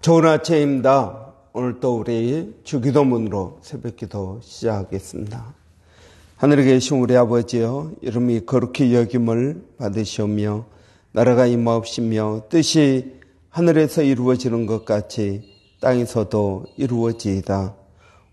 좋은 아침입니다. 오늘 또 우리 주기도문으로 새벽기도 시작하겠습니다. 하늘에 계신 우리 아버지여, 이름이 거룩히 여김을 받으시오며 나라가 임하옵시며 뜻이 하늘에서 이루어지는 것 같이 땅에서도 이루어지이다.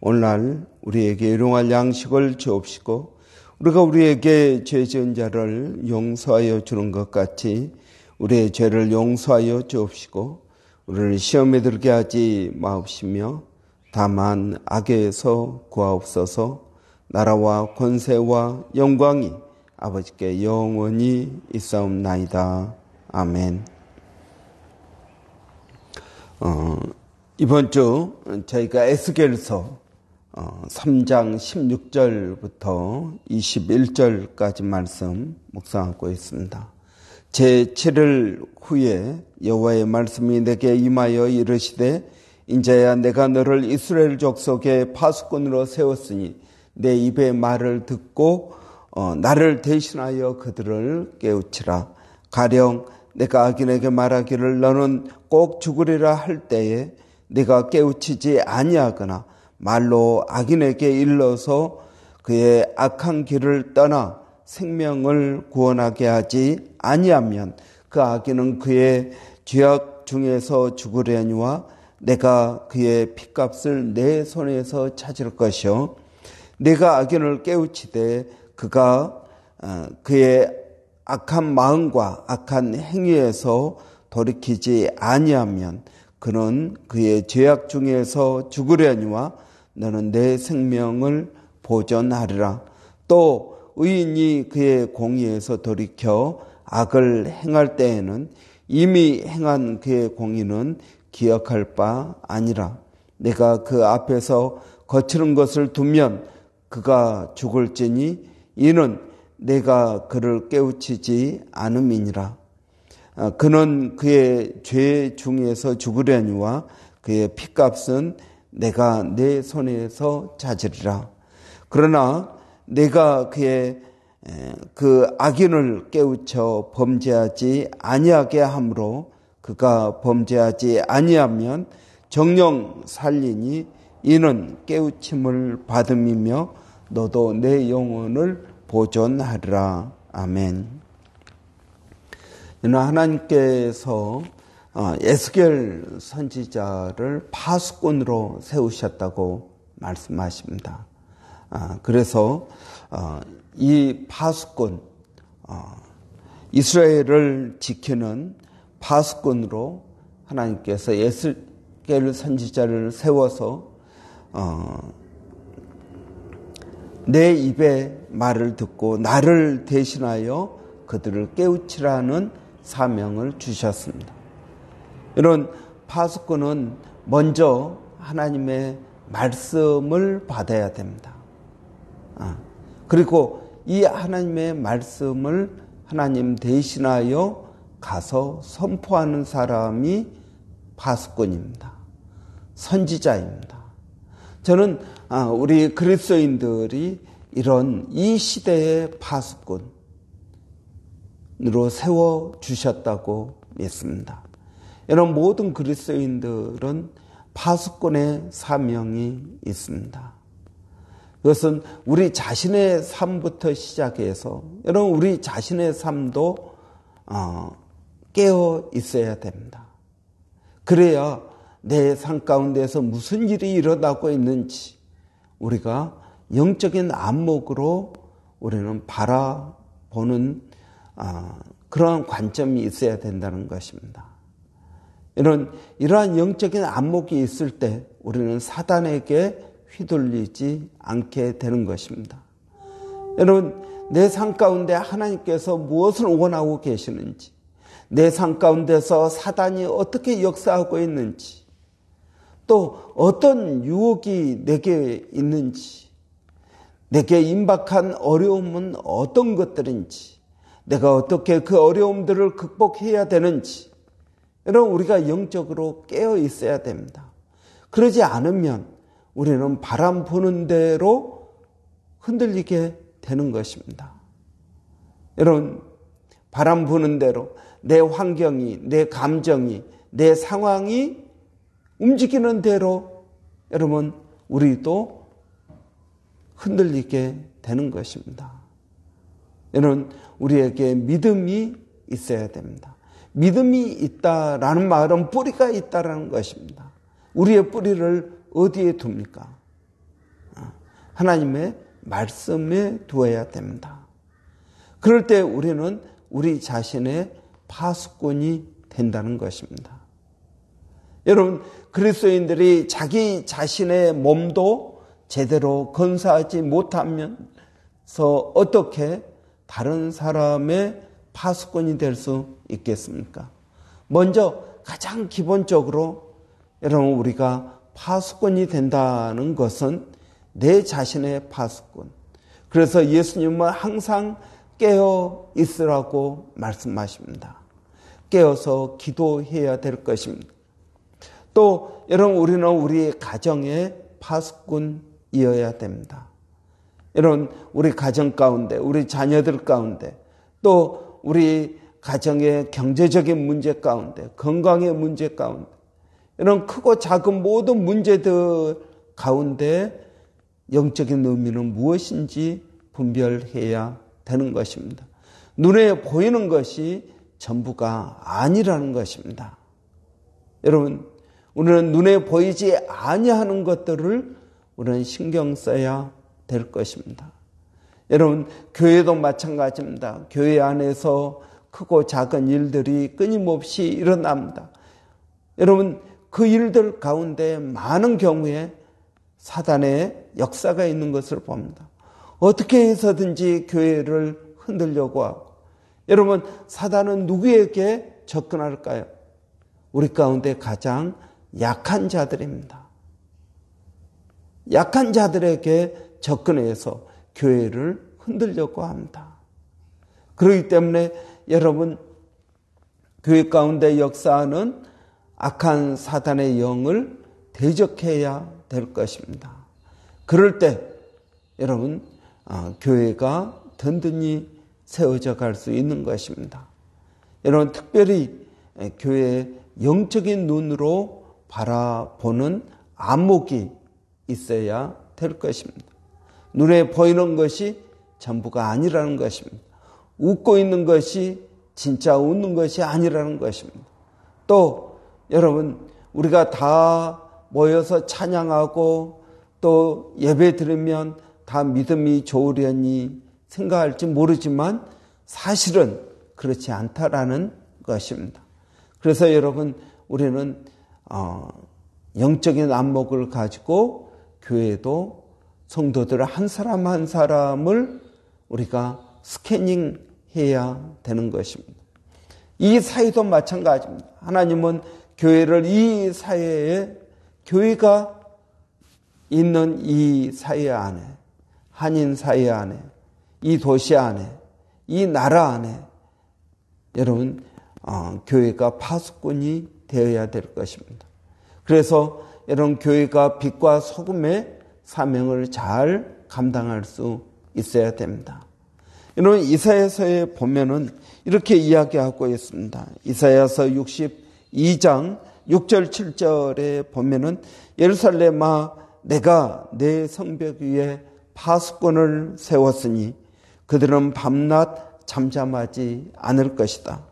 오늘날 우리에게 일용할 양식을 주옵시고 우리가 우리에게 죄 지은 자를 용서하여 주는 것 같이 우리의 죄를 용서하여 주옵시고 우리를 시험에 들게 하지 마옵시며 다만 악에서 구하옵소서. 나라와 권세와 영광이 아버지께 영원히 있사옵나이다. 아멘. 이번 주 저희가 에스겔서 3장 16절부터 21절까지 말씀 묵상하고 있습니다. 제7일 후에 여호와의 말씀이 내게 임하여 이르시되 인자야, 내가 너를 이스라엘 족속의 파수꾼으로 세웠으니 내 입의 말을 듣고 나를 대신하여 그들을 깨우치라. 가령 내가 악인에게 말하기를 너는 꼭 죽으리라 할 때에 네가 깨우치지 아니하거나 말로 악인에게 일러서 그의 악한 길을 떠나 생명을 구원하게 하지 아니하면 그 악인은 그의 죄악 중에서 죽으려니와 내가 그의 핏값을 내 손에서 찾을 것이요 내가 악인을 깨우치되 그가 그의 악한 마음과 악한 행위에서 돌이키지 아니하면 그는 그의 죄악 중에서 죽으려니와 너는 내 생명을 보존하리라. 또 의인이 그의 공의에서 돌이켜 악을 행할 때에는 이미 행한 그의 공의는 기억할 바 아니라 내가 그 앞에서 거치는 것을 두면 그가 죽을지니 이는 내가 그를 깨우치지 않음이니라. 그는 그의 죄 중에서 죽으려니와 그의 핏값은 내가 내 손에서 찾으리라. 그러나 내가 그의 그 악인을 깨우쳐 범죄하지 아니하게 하므로 그가 범죄하지 아니하면 정령 살리니 이는 깨우침을 받음이며 너도 내 영혼을 보존하리라. 아멘. 하나님께서 에스겔 선지자를 파수꾼으로 세우셨다고 말씀하십니다. 그래서 이 파수꾼, 이스라엘을 지키는 파수꾼으로 하나님께서 에스겔 선지자를 세워서 내 입의 말을 듣고 나를 대신하여 그들을 깨우치라는 사명을 주셨습니다. 이런 파수꾼은 먼저 하나님의 말씀을 받아야 됩니다. 그리고 이 하나님의 말씀을 하나님 대신하여 가서 선포하는 사람이 파수꾼입니다. 선지자입니다. 저는 우리 그리스도인들이 이런 이 시대의 파수꾼으로 세워주셨다고 믿습니다. 이런 모든 그리스도인들은 파수꾼의 사명이 있습니다. 그것은 우리 자신의 삶부터 시작해서 여러분 우리 자신의 삶도 깨어 있어야 됩니다. 그래야 내 삶 가운데서 무슨 일이 일어나고 있는지 우리가 영적인 안목으로 우리는 바라보는 그러한 관점이 있어야 된다는 것입니다. 이러한 영적인 안목이 있을 때 우리는 사단에게 휘둘리지 않게 되는 것입니다. 여러분, 내 삶 가운데 하나님께서 무엇을 원하고 계시는지, 내 삶 가운데서 사단이 어떻게 역사하고 있는지, 또 어떤 유혹이 내게 있는지, 내게 임박한 어려움은 어떤 것들인지, 내가 어떻게 그 어려움들을 극복해야 되는지, 여러분 우리가 영적으로 깨어 있어야 됩니다. 그러지 않으면 우리는 바람 부는 대로 흔들리게 되는 것입니다. 여러분, 바람 부는 대로 내 환경이, 내 감정이, 내 상황이 움직이는 대로 여러분 우리도 흔들리게 되는 것입니다. 여러분 우리에게 믿음이 있어야 됩니다. 믿음이 있다라는 말은 뿌리가 있다라는 것입니다. 우리의 뿌리를 어디에 둡니까? 하나님의 말씀에 두어야 됩니다. 그럴 때 우리는 우리 자신의 파수꾼이 된다는 것입니다. 여러분 그리스도인들이 자기 자신의 몸도 제대로 건사하지 못하면서 어떻게 다른 사람의 파수꾼이 될 수 있겠습니까? 먼저 가장 기본적으로 여러분 우리가 파수꾼이 된다는 것은 내 자신의 파수꾼. 그래서 예수님은 항상 깨어 있으라고 말씀하십니다. 깨어서 기도해야 될 것입니다. 또 여러분 우리는 우리 가정의 파수꾼이어야 됩니다. 여러분 우리 가정 가운데 우리 자녀들 가운데 또 우리 가정의 경제적인 문제 가운데 건강의 문제 가운데 이런 크고 작은 모든 문제들 가운데 영적인 의미는 무엇인지 분별해야 되는 것입니다. 눈에 보이는 것이 전부가 아니라는 것입니다. 여러분 우리는 눈에 보이지 아니하는 것들을 우리는 신경 써야 될 것입니다. 여러분 교회도 마찬가지입니다. 교회 안에서 크고 작은 일들이 끊임없이 일어납니다. 여러분 그 일들 가운데 많은 경우에 사단의 역사가 있는 것을 봅니다. 어떻게 해서든지 교회를 흔들려고 하고 여러분 사단은 누구에게 접근할까요? 우리 가운데 가장 약한 자들입니다. 약한 자들에게 접근해서 교회를 흔들려고 합니다. 그렇기 때문에 여러분 교회 가운데 역사하는 악한 사단의 영을 대적해야 될 것입니다. 그럴 때 여러분 교회가 든든히 세워져 갈 수 있는 것입니다. 여러분 특별히 교회의 영적인 눈으로 바라보는 안목이 있어야 될 것입니다. 눈에 보이는 것이 전부가 아니라는 것입니다. 웃고 있는 것이 진짜 웃는 것이 아니라는 것입니다. 또 여러분 우리가 다 모여서 찬양하고 또 예배 드리면 다 믿음이 좋으려니 생각할지 모르지만 사실은 그렇지 않다라는 것입니다. 그래서 여러분 우리는 영적인 안목을 가지고 교회도 성도들 한 사람 한 사람을 우리가 스캐닝해야 되는 것입니다. 이 사회도 마찬가지입니다. 하나님은 교회를 이 사회에 교회가 있는 이 사회 안에 한인 사회 안에 이 도시 안에 이 나라 안에 여러분 교회가 파수꾼이 되어야 될 것입니다. 그래서 여러분 교회가 빛과 소금의 사명을 잘 감당할 수 있어야 됩니다. 여러분 이사야서에 보면은 이렇게 이야기하고 있습니다. 이사야서 62장 6절 7절에 보면은 예루살렘아 내가 내 성벽 위에 파수꾼을 세웠으니 그들은 밤낮 잠잠하지 않을 것이다.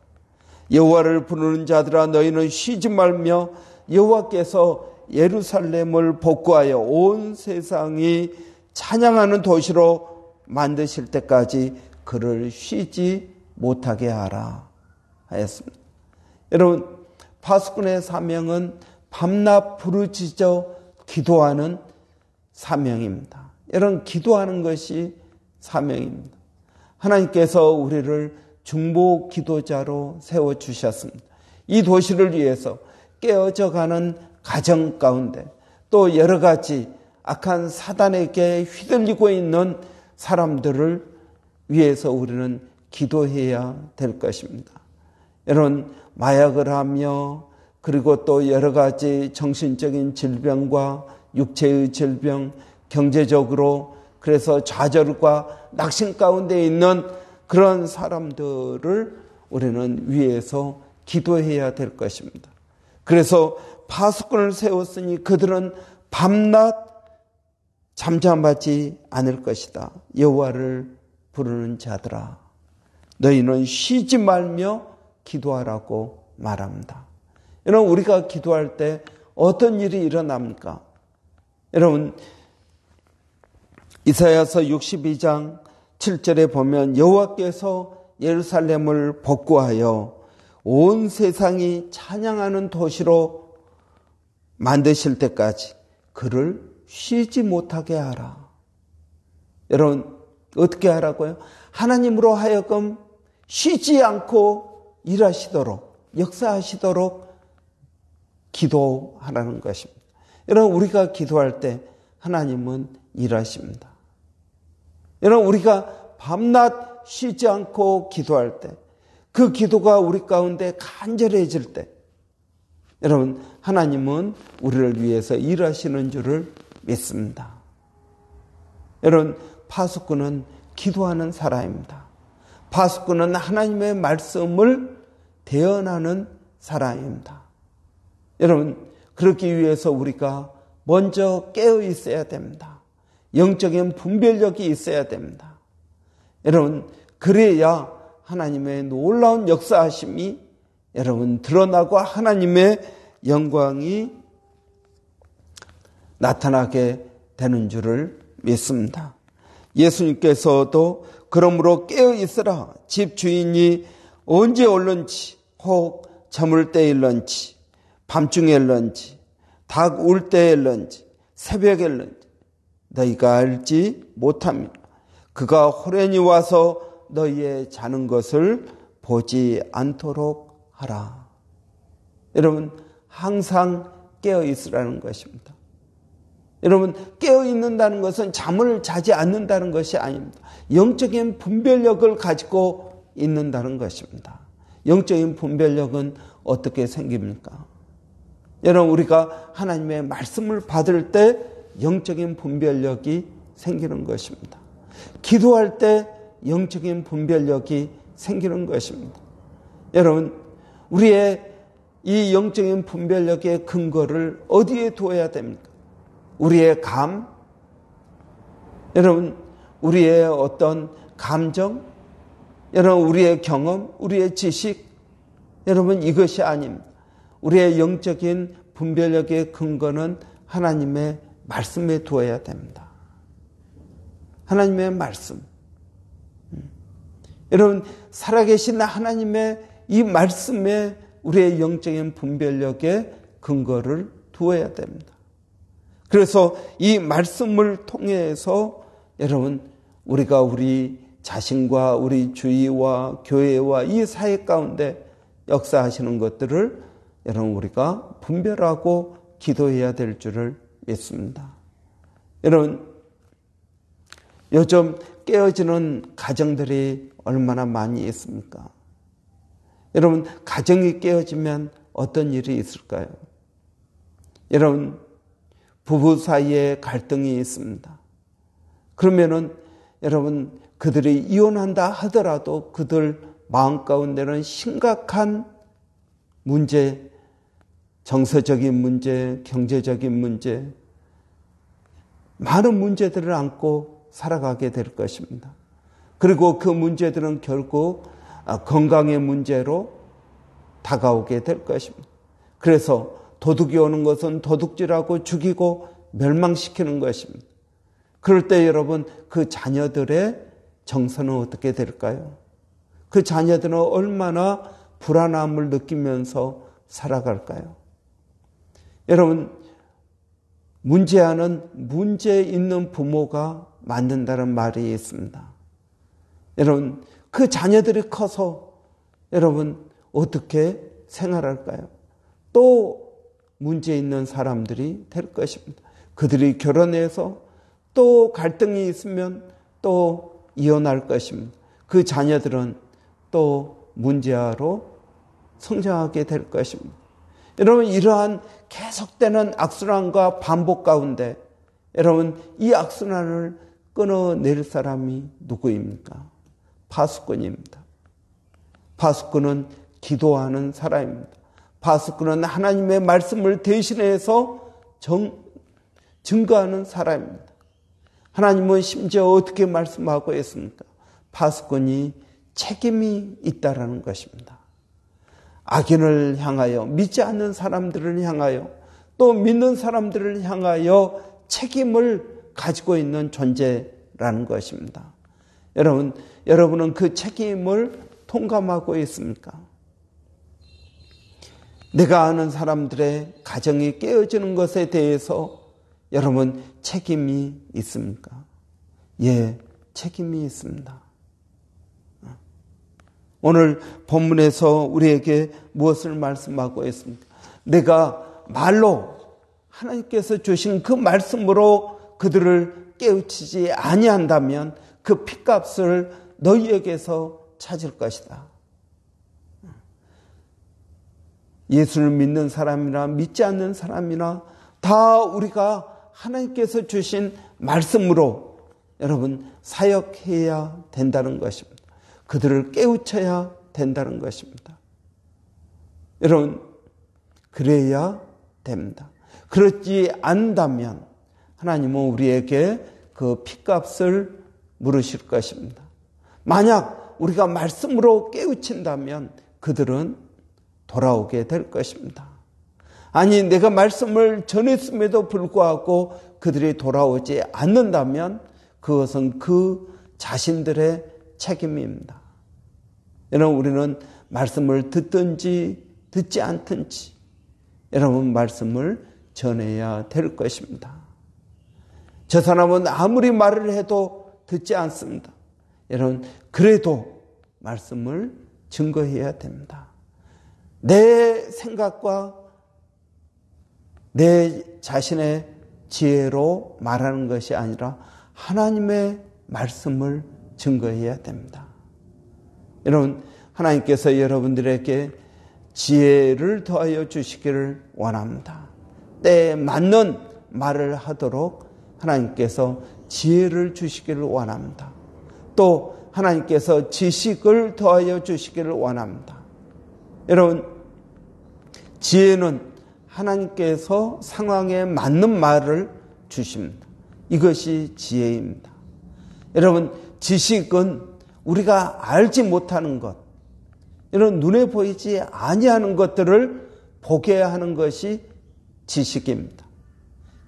여호와를 부르는 자들아 너희는 쉬지 말며 여호와께서 예루살렘을 복구하여 온 세상이 찬양하는 도시로 만드실 때까지 그를 쉬지 못하게 하라 하였습니다. 여러분 파수꾼의 사명은 밤낮 부르짖어 기도하는 사명입니다. 여러분 기도하는 것이 사명입니다. 하나님께서 우리를 중보 기도자로 세워주셨습니다. 이 도시를 위해서 깨어져가는 가정 가운데 또 여러 가지 악한 사단에게 휘둘리고 있는 사람들을 위해서 우리는 기도해야 될 것입니다. 여러분 마약을 하며 그리고 또 여러 가지 정신적인 질병과 육체의 질병, 경제적으로 그래서 좌절과 낙심 가운데 있는 그런 사람들을 우리는 위해서 기도해야 될 것입니다. 그래서 파수꾼을 세웠으니 그들은 밤낮 잠잠하지 않을 것이다. 여호와를 부르는 자들아, 너희는 쉬지 말며 기도하라고 말합니다. 여러분, 우리가 기도할 때 어떤 일이 일어납니까? 여러분, 이사야서 62장 7절에 보면 여호와께서 예루살렘을 복구하여 온 세상이 찬양하는 도시로 만드실 때까지 그를 쉬지 못하게 하라. 여러분, 어떻게 하라고요? 하나님으로 하여금 쉬지 않고 일하시도록, 역사하시도록 기도하라는 것입니다. 여러분, 우리가 기도할 때 하나님은 일하십니다. 여러분, 우리가 밤낮 쉬지 않고 기도할 때, 그 기도가 우리 가운데 간절해질 때, 여러분, 하나님은 우리를 위해서 일하시는 줄을 믿습니다. 여러분, 파수꾼은 기도하는 사람입니다. 파수꾼은 하나님의 말씀을 대언하는 사람입니다. 여러분, 그렇기 위해서 우리가 먼저 깨어 있어야 됩니다. 영적인 분별력이 있어야 됩니다. 여러분, 그래야 하나님의 놀라운 역사하심이 여러분 드러나고 하나님의 영광이 나타나게 되는 줄을 믿습니다. 예수님께서도 그러므로 깨어 있으라. 집 주인이 언제 올는지, 혹 저물 때일런지, 밤중에 일런지, 닭 울 때에 일런지, 새벽에 일런지 너희가 알지 못합니다. 그가 호련히 와서 너희의 자는 것을 보지 않도록 하라. 여러분, 항상 깨어 있으라는 것입니다. 여러분, 깨어 있는다는 것은 잠을 자지 않는다는 것이 아닙니다. 영적인 분별력을 가지고 있는다는 것입니다. 영적인 분별력은 어떻게 생깁니까? 여러분, 우리가 하나님의 말씀을 받을 때 영적인 분별력이 생기는 것입니다. 기도할 때 영적인 분별력이 생기는 것입니다. 여러분, 우리의 이 영적인 분별력의 근거를 어디에 두어야 됩니까? 우리의 감, 여러분, 우리의 어떤 감정, 여러분, 우리의 경험, 우리의 지식, 여러분, 이것이 아닙니다. 우리의 영적인 분별력의 근거는 하나님의 말씀에 두어야 됩니다. 하나님의 말씀. 여러분, 살아계신 하나님의 이 말씀에 우리의 영적인 분별력의 근거를 두어야 됩니다. 그래서 이 말씀을 통해서 여러분, 우리가 우리 자신과 우리 주위와 교회와 이 사회 가운데 역사하시는 것들을 여러분, 우리가 분별하고 기도해야 될 줄을 믿습니다. 여러분, 요즘 깨어지는 가정들이 얼마나 많이 있습니까? 여러분, 가정이 깨어지면 어떤 일이 있을까요? 여러분, 부부 사이에 갈등이 있습니다. 그러면은 여러분, 그들이 이혼한다 하더라도 그들 마음 가운데는 심각한 문제, 정서적인 문제, 경제적인 문제, 많은 문제들을 안고 살아가게 될 것입니다. 그리고 그 문제들은 결국 건강의 문제로 다가오게 될 것입니다. 그래서 도둑이 오는 것은 도둑질하고 죽이고 멸망시키는 것입니다. 그럴 때 여러분, 그 자녀들의 정서는 어떻게 될까요? 그 자녀들은 얼마나 불안함을 느끼면서 살아갈까요? 여러분, 문제하는 문제 있는 부모가 만든다는 말이 있습니다. 여러분, 그 자녀들이 커서 여러분 어떻게 생활할까요? 또 문제 있는 사람들이 될 것입니다. 그들이 결혼해서 또 갈등이 있으면 또 이혼할 것입니다. 그 자녀들은 또 문제아로 성장하게 될 것입니다. 여러분, 이러한 계속되는 악순환과 반복 가운데 여러분, 이 악순환을 끊어낼 사람이 누구입니까? 파수꾼입니다. 파수꾼은 기도하는 사람입니다. 바스크는 하나님의 말씀을 대신해서 증거하는 사람입니다. 하나님은 심지어 어떻게 말씀하고 있습니까? 바스콘이 책임이 있다라는 것입니다. 악인을 향하여, 믿지 않는 사람들을 향하여, 또 믿는 사람들을 향하여 책임을 가지고 있는 존재라는 것입니다. 여러분은 그 책임을 통감하고 있습니까? 내가 아는 사람들의 가정이 깨어지는 것에 대해서 여러분 책임이 있습니까? 예, 책임이 있습니다. 오늘 본문에서 우리에게 무엇을 말씀하고 있습니까? 내가 말로 하나님께서 주신 그 말씀으로 그들을 깨우치지 아니한다면 그 핏값을 너희에게서 찾을 것이다. 예수를 믿는 사람이나 믿지 않는 사람이나 다 우리가 하나님께서 주신 말씀으로 여러분 사역해야 된다는 것입니다. 그들을 깨우쳐야 된다는 것입니다. 여러분 그래야 됩니다. 그렇지 않다면 하나님은 우리에게 그 핏값을 물으실 것입니다. 만약 우리가 말씀으로 깨우친다면 그들은 돌아오게 될 것입니다. 아니 내가 말씀을 전했음에도 불구하고 그들이 돌아오지 않는다면 그것은 그 자신들의 책임입니다. 여러분 우리는 말씀을 듣든지 듣지 않든지 여러분 말씀을 전해야 될 것입니다. 저 사람은 아무리 말을 해도 듣지 않습니다. 여러분 그래도 말씀을 증거해야 됩니다. 내 생각과 내 자신의 지혜로 말하는 것이 아니라 하나님의 말씀을 증거해야 됩니다. 여러분 하나님께서 여러분들에게 지혜를 더하여 주시기를 원합니다. 때에 맞는 말을 하도록 하나님께서 지혜를 주시기를 원합니다. 또 하나님께서 지식을 더하여 주시기를 원합니다. 여러분 지혜는 하나님께서 상황에 맞는 말을 주십니다. 이것이 지혜입니다. 여러분 지식은 우리가 알지 못하는 것, 이런 눈에 보이지 아니하는 것들을 보게 하는 것이 지식입니다.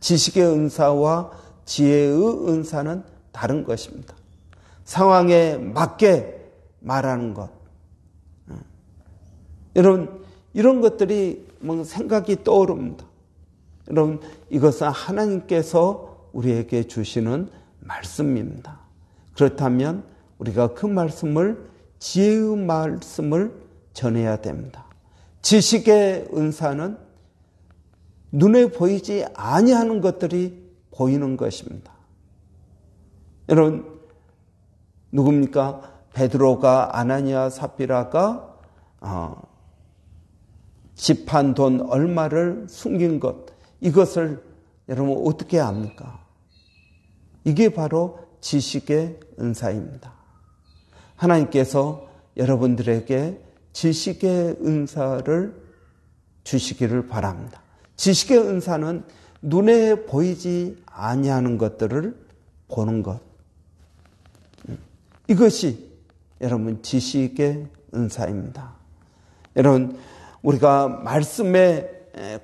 지식의 은사와 지혜의 은사는 다른 것입니다. 상황에 맞게 말하는 것. 여러분 이런 것들이 생각이 떠오릅니다. 여러분 이것은 하나님께서 우리에게 주시는 말씀입니다. 그렇다면 우리가 그 말씀을 지혜의 말씀을 전해야 됩니다. 지식의 은사는 눈에 보이지 아니하는 것들이 보이는 것입니다. 여러분 누굽니까? 베드로가 아나니아 삽비라가 집한 돈 얼마를 숨긴 것, 이것을 여러분 어떻게 압니까? 이게 바로 지식의 은사입니다. 하나님께서 여러분들에게 지식의 은사를 주시기를 바랍니다. 지식의 은사는 눈에 보이지 아니하는 것들을 보는 것. 이것이 여러분 지식의 은사입니다. 여러분 우리가 말씀에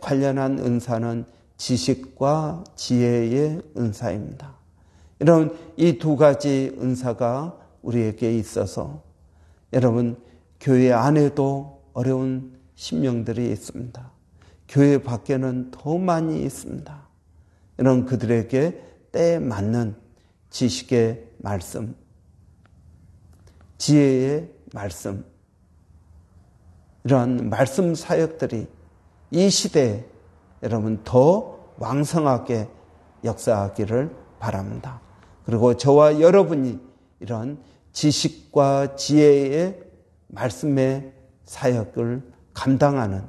관련한 은사는 지식과 지혜의 은사입니다. 여러분 이 두 가지 은사가 우리에게 있어서 여러분 교회 안에도 어려운 심령들이 있습니다. 교회 밖에는 더 많이 있습니다. 여러분 그들에게 때에 맞는 지식의 말씀, 지혜의 말씀, 이러한 말씀 사역들이 이 시대에 여러분 더 왕성하게 역사하기를 바랍니다. 그리고 저와 여러분이 이런 지식과 지혜의 말씀의 사역을 감당하는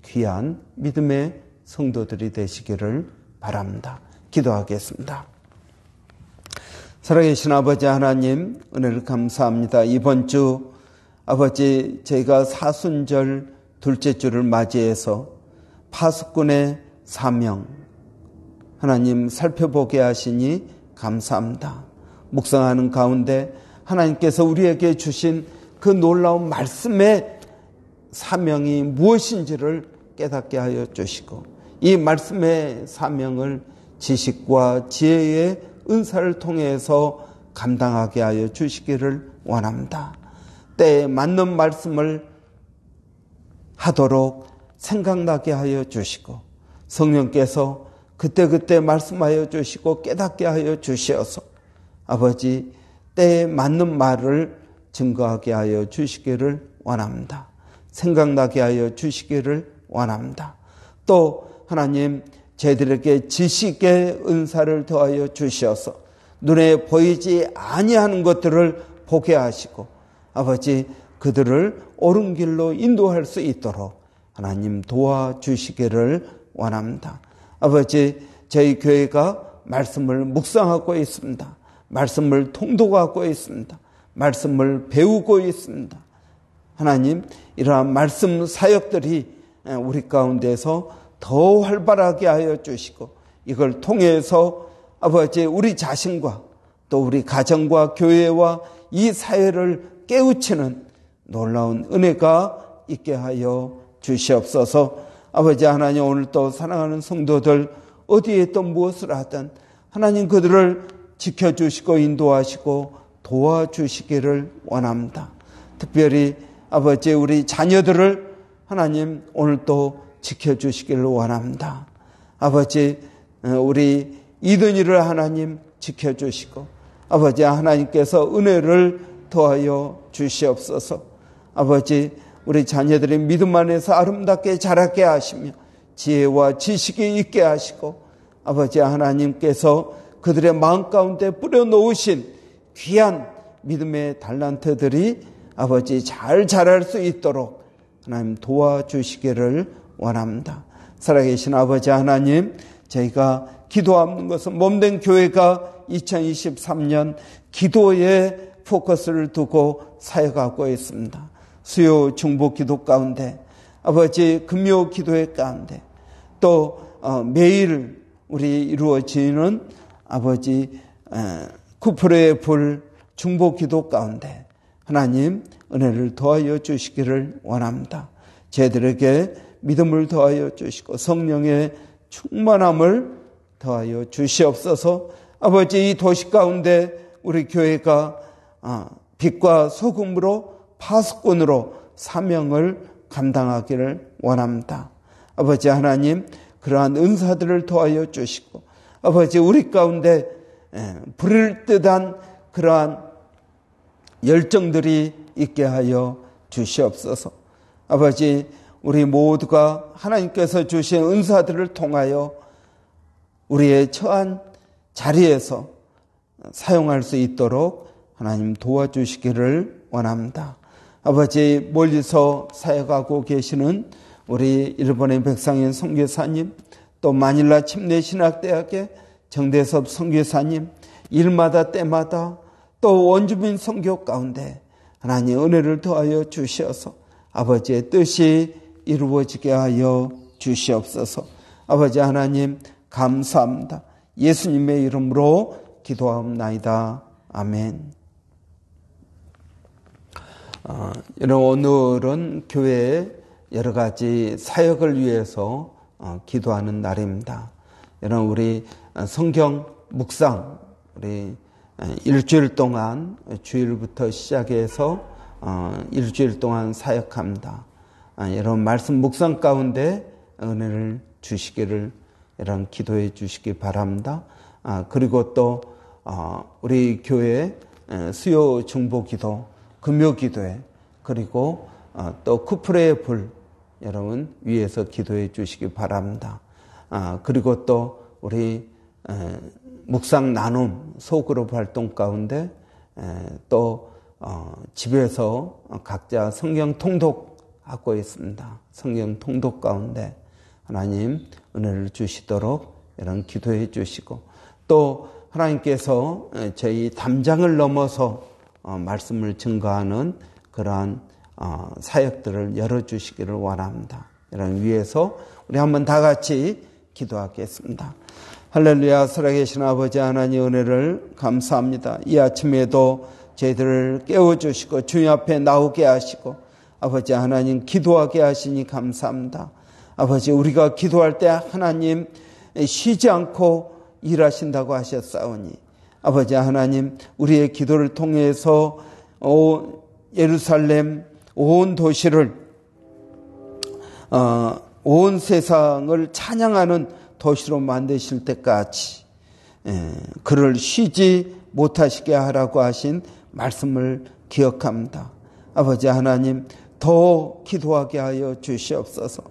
귀한 믿음의 성도들이 되시기를 바랍니다. 기도하겠습니다. 살아계신 아버지 하나님, 은혜를 감사합니다. 이번 주 아버지 저희가 사순절 둘째 주를 맞이해서 파수꾼의 사명 하나님 살펴보게 하시니 감사합니다. 묵상하는 가운데 하나님께서 우리에게 주신 그 놀라운 말씀의 사명이 무엇인지를 깨닫게 하여 주시고 이 말씀의 사명을 지식과 지혜의 은사를 통해서 감당하게 하여 주시기를 원합니다. 때에 맞는 말씀을 하도록 생각나게 하여 주시고 성령께서 그때그때 말씀하여 주시고 깨닫게 하여 주시어서 아버지 때에 맞는 말을 증거하게 하여 주시기를 원합니다. 생각나게 하여 주시기를 원합니다. 또 하나님 저희들에게 지식의 은사를 더하여 주셔서 눈에 보이지 아니하는 것들을 보게 하시고 아버지 그들을 옳은 길로 인도할 수 있도록 하나님 도와주시기를 원합니다. 아버지 저희 교회가 말씀을 묵상하고 있습니다. 말씀을 통독하고 있습니다. 말씀을 배우고 있습니다. 하나님 이러한 말씀 사역들이 우리 가운데서 더 활발하게 하여 주시고 이걸 통해서 아버지 우리 자신과 또 우리 가정과 교회와 이 사회를 깨우치는 놀라운 은혜가 있게 하여 주시옵소서. 아버지 하나님 오늘 또 사랑하는 성도들 어디에 또 무엇을 하든 하나님 그들을 지켜주시고 인도하시고 도와주시기를 원합니다. 특별히 아버지 우리 자녀들을 하나님 오늘 또 지켜주시기를 원합니다. 아버지 우리 이든이를 하나님 지켜주시고 아버지 하나님께서 은혜를 더하여 주시옵소서. 아버지 우리 자녀들의 믿음 안에서 아름답게 자라게 하시며 지혜와 지식이 있게 하시고 아버지 하나님께서 그들의 마음 가운데 뿌려놓으신 귀한 믿음의 달란트들이 아버지 잘 자랄 수 있도록 하나님 도와주시기를 원합니다. 살아계신 아버지 하나님 저희가 기도하는 것은 몸된 교회가 2023년 기도에 포커스를 두고 사역하고 있습니다. 수요 중보 기도 가운데 아버지 금요 기도회 가운데 또 매일 우리 이루어지는 아버지 쿠프레의 불 중보 기도 가운데 하나님 은혜를 더하여 주시기를 원합니다. 저희들에게 믿음을 더하여 주시고 성령의 충만함을 더하여 주시옵소서. 아버지 이 도시 가운데 우리 교회가 빛과 소금으로 파수꾼으로 사명을 감당하기를 원합니다. 아버지 하나님 그러한 은사들을 더하여 주시고 아버지 우리 가운데 불일 듯한 그러한 열정들이 있게 하여 주시옵소서. 아버지 우리 모두가 하나님께서 주신 은사들을 통하여 우리의 처한 자리에서 사용할 수 있도록 하나님 도와주시기를 원합니다. 아버지 멀리서 사역하고 계시는 우리 일본의 백상현 선교사님 또 마닐라 침례신학대학의 정대섭 선교사님 일마다 때마다 또 원주민 선교 가운데 하나님 은혜를 더하여 주시어서 아버지의 뜻이 이루어지게 하여 주시옵소서. 아버지 하나님 감사합니다. 예수님의 이름으로 기도하옵나이다. 아멘. 오늘은 교회의 여러 가지 사역을 위해서 기도하는 날입니다. 여러분 우리 성경 묵상 우리 일주일 동안 주일부터 시작해서 일주일 동안 사역합니다. 여러분 말씀 묵상 가운데 은혜를 주시기를 여러분 기도해 주시기 바랍니다. 그리고 또 우리 교회 수요 중보 기도 금요 기도회 그리고 또 쿠프레의 불 여러분 위에서 기도해 주시기 바랍니다. 그리고 또 우리 묵상 나눔 소그룹 활동 가운데 또 집에서 각자 성경 통독하고 있습니다. 성경 통독 가운데 하나님 은혜를 주시도록 여러분 기도해 주시고 또 하나님께서 저희 담장을 넘어서 말씀을 증거하는 그러한 사역들을 열어주시기를 원합니다. 이런 위해서 우리 한번 다 같이 기도하겠습니다. 할렐루야. 살아계신 아버지 하나님 은혜를 감사합니다. 이 아침에도 저희들을 깨워주시고 주님 앞에 나오게 하시고 아버지 하나님 기도하게 하시니 감사합니다. 아버지 우리가 기도할 때 하나님 쉬지 않고 일하신다고 하셨사오니 아버지 하나님 우리의 기도를 통해서 예루살렘 온 도시를 온 세상을 찬양하는 도시로 만드실 때까지 그를 쉬지 못하시게 하라고 하신 말씀을 기억합니다. 아버지 하나님 더 기도하게 하여 주시옵소서.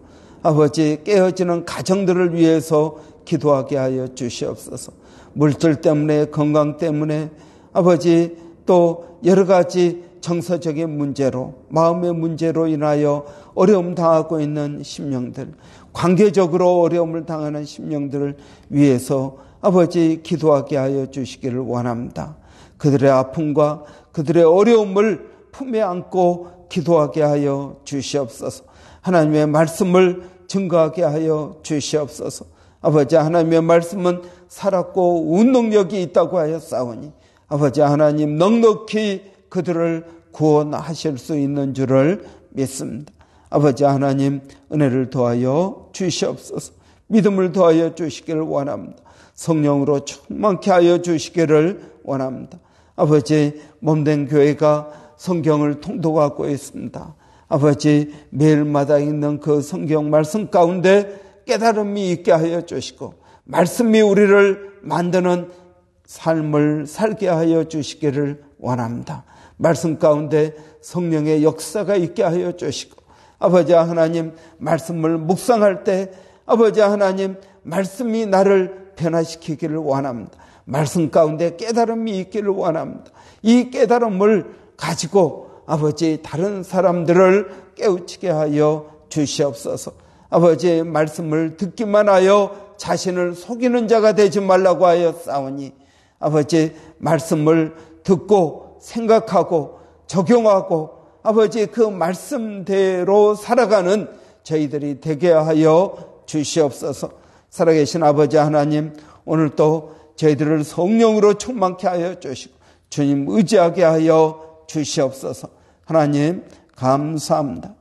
아버지 깨어지는 가정들을 위해서 기도하게 하여 주시옵소서. 물질 때문에 건강 때문에 아버지 또 여러 가지 정서적인 문제로 마음의 문제로 인하여 어려움 당하고 있는 심령들, 관계적으로 어려움을 당하는 심령들을 위해서 아버지 기도하게 하여 주시기를 원합니다. 그들의 아픔과 그들의 어려움을 품에 안고 기도하게 하여 주시옵소서. 하나님의 말씀을 증거하게 하여 주시옵소서. 아버지 하나님의 말씀은 살았고 운동력이 있다고 하였사오니 아버지 하나님 넉넉히 그들을 구원하실 수 있는 줄을 믿습니다. 아버지 하나님 은혜를 더하여 주시옵소서. 믿음을 더하여 주시기를 원합니다. 성령으로 충만케 하여 주시기를 원합니다. 아버지 몸된 교회가 성경을 통독하고 있습니다. 아버지 매일마다 읽는 그 성경 말씀 가운데 깨달음이 있게 하여 주시고 말씀이 우리를 만드는 삶을 살게 하여 주시기를 원합니다. 말씀 가운데 성령의 역사가 있게 하여 주시고 아버지 하나님 말씀을 묵상할 때 아버지 하나님 말씀이 나를 변화시키기를 원합니다. 말씀 가운데 깨달음이 있기를 원합니다. 이 깨달음을 가지고 아버지 다른 사람들을 깨우치게 하여 주시옵소서. 아버지의 말씀을 듣기만 하여 자신을 속이는 자가 되지 말라고 하여 싸우니 아버지 말씀을 듣고 생각하고 적용하고 아버지 그 말씀대로 살아가는 저희들이 되게 하여 주시옵소서. 살아계신 아버지 하나님 오늘도 저희들을 성령으로 충만케 하여 주시고 주님 의지하게 하여 주시옵소서. 하나님 감사합니다.